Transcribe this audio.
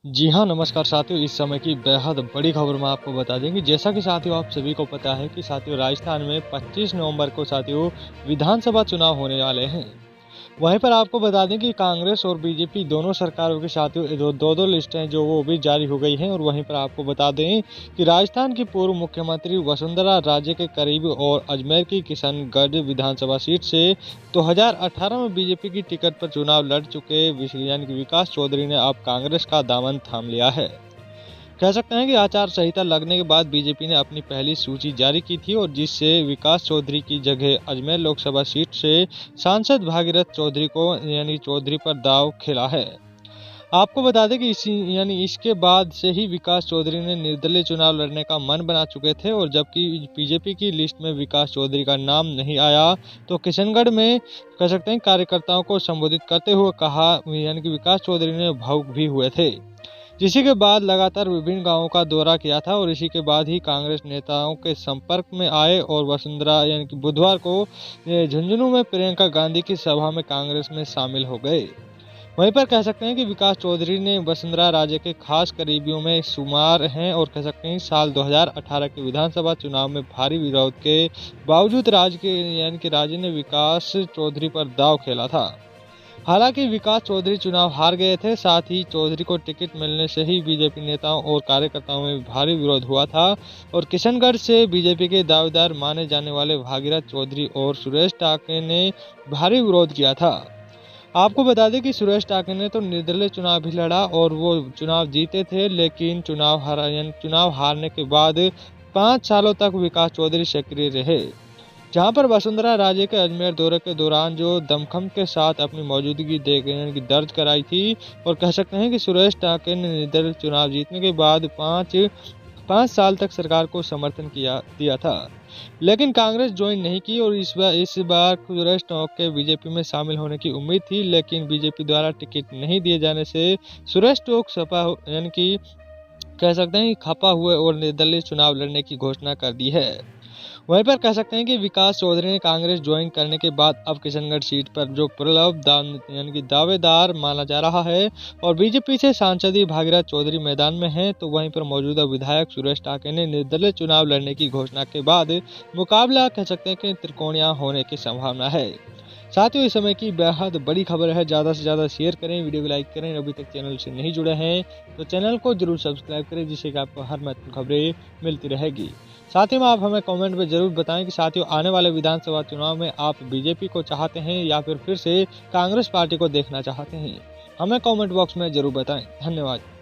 जी हाँ, नमस्कार साथियों। इस समय की बेहद बड़ी खबर मैं आपको बता दें कि जैसा कि साथियों आप सभी को पता है कि साथियों राजस्थान में 25 नवंबर को साथियों विधानसभा चुनाव होने वाले हैं। वहीं पर आपको बता दें कि कांग्रेस और बीजेपी दोनों सरकारों की साथियों दो-दो लिस्टें जो वो भी जारी हो गई हैं। और वहीं पर आपको बता दें कि राजस्थान की पूर्व मुख्यमंत्री वसुंधरा राजे के करीब और अजमेर की किशनगढ़ विधानसभा सीट से 2018 में बीजेपी की टिकट पर चुनाव लड़ चुके यानी कि विकास चौधरी ने अब कांग्रेस का दामन थाम लिया है। कह सकते हैं कि आचार संहिता लगने के बाद बीजेपी ने अपनी पहली सूची जारी की थी और जिससे विकास चौधरी की जगह अजमेर लोकसभा सीट से सांसद भागीरथ चौधरी को यानी चौधरी पर दाव खेला है। आपको बता दें कि इसके बाद से ही विकास चौधरी ने निर्दलीय चुनाव लड़ने का मन बना चुके थे। और जबकि बीजेपी की लिस्ट में विकास चौधरी का नाम नहीं आया तो किशनगढ़ में कह सकते हैं कार्यकर्ताओं को संबोधित करते हुए कहा यानी कि विकास चौधरी ने भावुक भी हुए थे। जिसी के बाद लगातार विभिन्न गांवों का दौरा किया था और इसी के बाद ही कांग्रेस नेताओं के संपर्क में आए और वसुंधरा यानी कि बुधवार को झुंझुनू में प्रियंका गांधी की सभा में कांग्रेस में शामिल हो गए। वहीं पर कह सकते हैं कि विकास चौधरी ने वसुंधरा राजे के खास करीबियों में शुमार हैं और कह सकते हैं साल 2018 के विधानसभा चुनाव में भारी विरोध के बावजूद राजे ने विकास चौधरी पर दांव खेला था। हालांकि विकास चौधरी चुनाव हार गए थे, साथ ही चौधरी को टिकट मिलने से ही बीजेपी नेताओं और कार्यकर्ताओं में भारी विरोध हुआ था। और किशनगढ़ से बीजेपी के दावेदार माने जाने वाले भागीरथ चौधरी और सुरेश टाके ने भारी विरोध किया था। आपको बता दें कि सुरेश टाके ने तो निर्दलीय चुनाव भी लड़ा और वो चुनाव जीते थे, लेकिन चुनाव हारने के बाद 5 सालों तक विकास चौधरी सक्रिय रहे। जहां पर वसुंधरा राजे के अजमेर दौरे के दौरान जो दमखम के साथ अपनी मौजूदगी दर्ज कराई थी। और कह सकते हैं कि सुरेश टाके ने निर्दलीय चुनाव जीतने के बाद पाँच साल तक सरकार को समर्थन दिया था, लेकिन कांग्रेस ज्वाइन नहीं की। और इस बार सुरेश टाके बीजेपी में शामिल होने की उम्मीद थी, लेकिन बीजेपी द्वारा टिकट नहीं दिए जाने से सुरेश टाके यानी कि कह सकते हैं कि खपा हुए और निर्दलीय चुनाव लड़ने की घोषणा कर दी है। वहीं पर कह सकते हैं कि विकास चौधरी ने कांग्रेस ज्वाइन करने के बाद अब किशनगढ़ सीट पर जो दावेदार माना जा रहा है और बीजेपी से सांसद भागीरथ चौधरी मैदान में हैं, तो वहीं पर मौजूदा विधायक सुरेश टाके ने निर्दलीय चुनाव लड़ने की घोषणा के बाद मुकाबला कह सकते हैं कि त्रिकोणीय होने की संभावना है। साथियों इस समय की बेहद बड़ी खबर है, ज़्यादा से ज़्यादा शेयर करें, वीडियो को लाइक करें। अभी तक चैनल से नहीं जुड़े हैं तो चैनल को जरूर सब्सक्राइब करें, जिससे कि आपको हर महत्वपूर्ण खबरें मिलती रहेगी। साथ ही में आप हमें कमेंट में जरूर बताएं कि साथियों आने वाले विधानसभा चुनाव में आप बीजेपी को चाहते हैं या फिर से कांग्रेस पार्टी को देखना चाहते हैं। हमें कमेंट बॉक्स में जरूर बताएं। धन्यवाद।